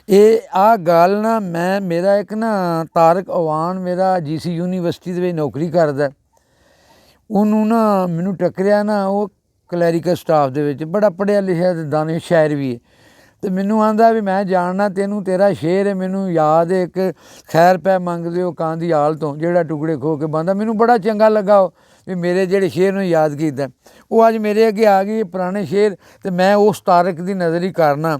ਇਹ ਆ ਗੱਲ ਨਾ ਮੇਰਾ ਇੱਕ ਨਾ ਤਾਰਕ ਅਵਾਨ ਮੇਰਾ GC ਯੂਨੀਵਰਸਿਟੀ ਦੇ ਵਿੱਚ ਨੌਕਰੀ ਕਰਦਾ। ਉਹਨੂੰ ਨਾ ਮੈਨੂੰ ਟੱਕਰਿਆ ਨਾ, ਉਹ ਕਲੈਰੀਕਲ ਸਟਾਫ ਦੇ ਵਿੱਚ ਬੜਾ ਪੜ੍ਹਿਆ ਲਿਖਿਆ ਤੇ ਦਾਨਿਸ਼ ਸ਼ਾਇਰ ਵੀ ਹੈ। ਅਤੇ ਮੈਨੂੰ ਆਂਦਾ ਵੀ ਮੈਂ ਜਾਣਨਾ ਤੈਨੂੰ, ਤੇਰਾ ਸ਼ੇਰ ਹੈ ਮੈਨੂੰ ਯਾਦ ਹੈ, ਇੱਕ ਖੈਰ ਪੈ ਮੰਗਦੇ ਹੋ ਕਾਂ ਦੀ ਆਲ ਤੋਂ ਜਿਹੜਾ ਟੁਕੜੇ ਖੋ ਕੇ ਬੰਦਾ। ਮੈਨੂੰ ਬੜਾ ਚੰਗਾ ਲੱਗਾ ਉਹ ਵੀ ਮੇਰੇ ਜਿਹੜੇ ਸ਼ੇਰ ਨੂੰ ਯਾਦ ਕੀਤਾ। ਉਹ ਅੱਜ ਮੇਰੇ ਅੱਗੇ ਆ ਗਈ ਪੁਰਾਣੇ ਸ਼ੇਰ, ਅਤੇ ਮੈਂ ਉਸ ਤਾਰਕ ਦੀ ਨਜ਼ਰ ਹੀ ਕਰਨਾ।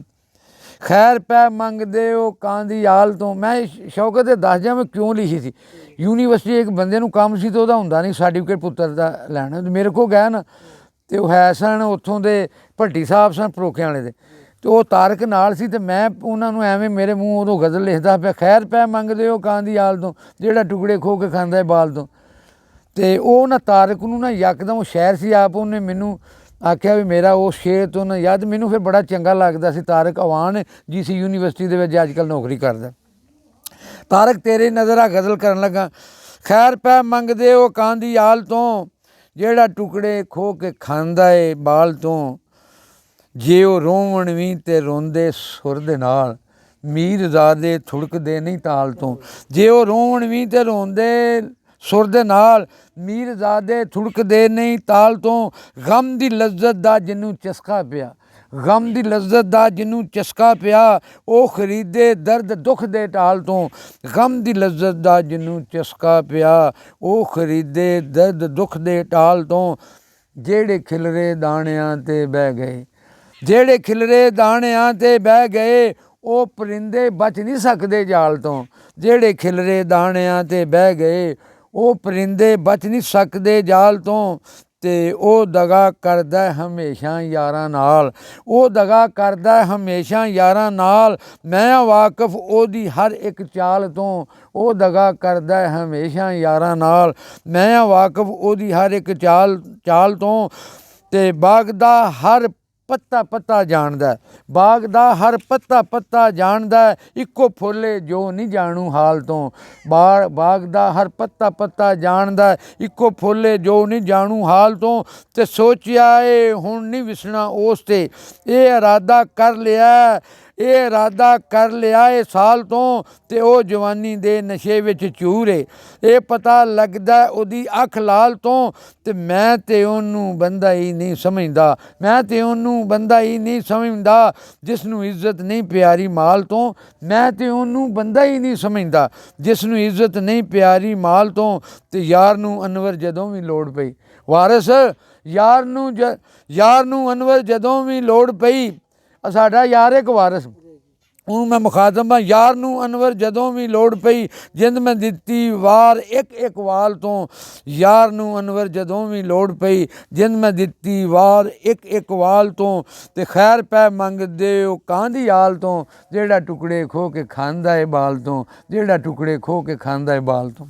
ਖੈਰ ਪੈ ਮੰਗਦੇ ਹੋ ਕਾਂ ਦੀ ਆਲ ਤੋਂ। ਮੈਂ ਸ਼ੌਕਤ ਤੇ ਦੱਸ ਜਾ ਮੈਂ ਕਿਉਂ ਲਿਖੀ ਸੀ। ਯੂਨੀਵਰਸਿਟੀ ਇੱਕ ਬੰਦੇ ਨੂੰ ਕੰਮ ਸੀ ਤਾਂ ਉਹਦਾ ਹੁੰਦਾ ਨਹੀਂ ਸਰਟੀਫਿਕੇਟ ਪੁੱਤਰ ਦਾ ਲੈਣਾ। ਮੇਰੇ ਕੋਲ ਗਿਆ ਨਾ, ਅਤੇ ਉਹ ਹੈ ਸਨ ਉੱਥੋਂ ਦੇ ਭੱਟੀ ਸਾਹਿਬ ਸਨ ਪਰੋਕਿਆਂ ਵਾਲੇ ਦੇ, ਅਤੇ ਉਹ ਤਾਰਕ ਨਾਲ ਸੀ। ਅਤੇ ਮੈਂ ਉਹਨਾਂ ਨੂੰ ਐਵੇਂ ਮੇਰੇ ਮੂੰਹ ਉਦੋਂ ਗਜ਼ਲ ਲਿਖਦਾ ਪਿਆ, ਖੈਰ ਪੈ ਮੰਗਦੇ ਹੋ ਕਾਂ ਦੀ ਆਲ ਤੋਂ ਜਿਹੜਾ ਟੁਕੜੇ ਖੋ ਕੇ ਖਾਂਦਾ ਹੈ ਬਾਲ ਤੋਂ। ਅਤੇ ਉਹ ਨਾ ਤਾਰਕ ਨੂੰ ਨਾ ਯਕਦਮ, ਉਹ ਸ਼ਾਇਰ ਸੀ ਆਪ, ਉਹਨੇ ਮੈਨੂੰ ਆਖਿਆ ਵੀ ਮੇਰਾ ਉਹ ਸ਼ੇਰ ਤੋਂ ਨਾ ਯਾਦ। ਮੈਨੂੰ ਫਿਰ ਬੜਾ ਚੰਗਾ ਲੱਗਦਾ ਸੀ। ਤਾਰਕ ਅਵਾਨ GC ਯੂਨੀਵਰਸਿਟੀ ਦੇ ਵਿੱਚ ਅੱਜ ਕੱਲ੍ਹ ਨੌਕਰੀ ਕਰਦਾ। ਤਾਰਕ ਤੇਰੇ ਨਜ਼ਰ ਆ ਗਜ਼ਲ ਕਰਨ ਲੱਗਾ। ਖੈਰ ਪੈ ਮੰਗਦੇ ਹੋ ਕਾਂ ਦੀ ਆਲ ਤੋਂ ਜਿਹੜਾ ਟੁਕੜੇ ਖੋ ਕੇ ਖਾਂਦਾ ਏ ਬਾਲ ਤੋਂ। ਜੇ ਉਹ ਰੋਵਣ ਵੀ ਤੇ ਰੋਂਦੇ ਸੁਰ ਦੇ ਨਾਲ, ਮੀਰਜ਼ਾਦੇ ਥੁੜਕਦੇ ਨਹੀਂ ਤਾਲ ਤੋਂ। ਜੇ ਉਹ ਰੋਵਣ ਵੀ ਤੇ ਰੋਂਦੇ ਸੁਰ ਦੇ ਨਾਲ, ਮੀਰਜ਼ਾਦੇ ਥੁੜਕਦੇ ਨਹੀਂ ਤਾਲ ਤੋਂ। ਗਮ ਦੀ ਲਜ਼ਤ ਦਾ ਜਿਹਨੂੰ ਚਸਕਾ ਪਿਆ, ਗਮ ਦੀ ਲਜ਼ਤ ਦਾ ਜਿਹਨੂੰ ਚਸਕਾ ਪਿਆ, ਉਹ ਖਰੀਦੇ ਦਰਦ ਦੁੱਖ ਦੇ ਟਾਲ ਤੋਂ। ਗਮ ਦੀ ਲਜ਼ਤ ਦਾ ਜਿਹਨੂੰ ਚਸਕਾ ਪਿਆ, ਉਹ ਖਰੀਦੇ ਦਰਦ ਦੁੱਖ ਦੇ ਟਾਲ ਤੋਂ। ਜਿਹੜੇ ਖਿਲਰੇ ਦਾਣਿਆਂ 'ਤੇ ਬਹਿ ਗਏ, ਜਿਹੜੇ ਖਿਲਰੇ ਦਾਣਿਆਂ 'ਤੇ ਬਹਿ ਗਏ, ਉਹ ਪਰਿੰਦੇ ਬਚ ਨਹੀਂ ਸਕਦੇ ਜਾਲ ਤੋਂ। ਜਿਹੜੇ ਖਿਲਰੇ ਦਾਣਿਆਂ 'ਤੇ ਬਹਿ ਗਏ, ਉਹ ਪਰਿੰਦੇ ਬਚ ਨਹੀਂ ਸਕਦੇ ਜਾਲ ਤੋਂ। ਅਤੇ ਉਹ ਦਗਾ ਕਰਦਾ ਹਮੇਸ਼ਾ ਯਾਰਾਂ ਨਾਲ, ਉਹ ਦਗਾ ਕਰਦਾ ਹਮੇਸ਼ਾ ਯਾਰਾਂ ਨਾਲ। ਮੈਂ ਵਾਕਫ ਉਹਦੀ ਹਰ ਇੱਕ ਚਾਲ ਤੋਂ, ਉਹ ਦਗਾ ਕਰਦਾ ਹਮੇਸ਼ਾ ਯਾਰਾਂ ਨਾਲ। ਮੈਂ ਵਾਕਫ ਉਹਦੀ ਹਰ ਇੱਕ ਚਾਲ ਤੋਂ। ਅਤੇ ਬਾਗ ਦਾ ਹਰ ਪੱਤਾ ਪੱਤਾ ਜਾਣਦਾ, ਬਾਗ ਦਾ ਹਰ ਪੱਤਾ ਪੱਤਾ ਜਾਣਦਾ, ਇੱਕੋ ਫੁੱਲੇ ਜੋ ਨਹੀਂ ਜਾਣੂ ਹਾਲ ਤੋਂ। ਬਾਗ ਦਾ ਹਰ ਪੱਤਾ ਪੱਤਾ ਜਾਣਦਾ, ਇੱਕੋ ਫੁੱਲੇ ਜੋ ਨਹੀਂ ਜਾਣੂ ਹਾਲ ਤੋਂ। ਅਤੇ ਸੋਚਿਆ ਏ ਹੁਣ ਨਹੀਂ ਵਿਸਣਾ ਉਸ 'ਤੇ, ਇਹ ਇਰਾਦਾ ਕਰ ਲਿਆ, ਇਹ ਇਰਾਦਾ ਕਰ ਲਿਆ ਏ ਸਾਲ ਤੋਂ। ਅਤੇ ਉਹ ਜਵਾਨੀ ਦੇ ਨਸ਼ੇ ਵਿੱਚ ਚੂਰ ਏ, ਇਹ ਪਤਾ ਲੱਗਦਾ ਉਹਦੀ ਅੱਖ ਲਾਲ ਤੋਂ। ਅਤੇ ਮੈਂ ਤਾਂ ਉਹਨੂੰ ਬੰਦਾ ਹੀ ਨਹੀਂ ਸਮਝਦਾ, ਮੈਂ ਤਾਂ ਉਹਨੂੰ ਬੰਦਾ ਹੀ ਨਹੀਂ ਸਮਝਦਾ ਜਿਸ ਨੂੰ ਇੱਜ਼ਤ ਨਹੀਂ ਪਿਆਰੀ ਮਾਲ ਤੋਂ। ਮੈਂ ਤਾਂ ਉਹਨੂੰ ਬੰਦਾ ਹੀ ਨਹੀਂ ਸਮਝਦਾ ਜਿਸ ਨੂੰ ਇੱਜ਼ਤ ਨਹੀਂ ਪਿਆਰੀ ਮਾਲ ਤੋਂ। ਅਤੇ ਯਾਰ ਨੂੰ ਅਨਵਰ ਜਦੋਂ ਵੀ ਲੋੜ ਪਈ, ਵਾਰਿਸ ਯਾਰ ਨੂੰ ਅਨਵਰ ਜਦੋਂ ਵੀ ਲੋੜ ਪਈ। ਸਾਡਾ ਯਾਰ ਇੱਕ ਵਾਰਿਸ, ਉਹਨੂੰ ਮੈਂ ਮੁਖਾਤਬ ਹਾਂ। ਯਾਰ ਨੂੰ ਅਨਵਰ ਜਦੋਂ ਵੀ ਲੋੜ ਪਈ, ਜਿੰਦ ਮੈਂ ਦਿੱਤੀ ਵਾਰ ਇੱਕ ਇੱਕ ਵਾਲ ਤੋਂ। ਯਾਰ ਨੂੰ ਅਨਵਰ ਜਦੋਂ ਵੀ ਲੋੜ ਪਈ, ਜਿੰਦ ਮੈਂ ਦਿੱਤੀ ਵਾਰ ਇੱਕ ਇੱਕ ਵਾਲ ਤੋਂ। ਅਤੇ ਖੈਰ ਪੈ ਮੰਗਦੇ ਉਹ ਕਾਂ ਦੀ ਆਲ ਤੋਂ ਜਿਹੜਾ ਟੁਕੜੇ ਖੋ ਕੇ ਖਾਂਦਾ ਏ ਬਾਲ ਤੋਂ, ਜਿਹੜਾ ਟੁਕੜੇ ਖੋ ਕੇ ਖਾਂਦਾ ਏ ਬਾਲ ਤੋਂ।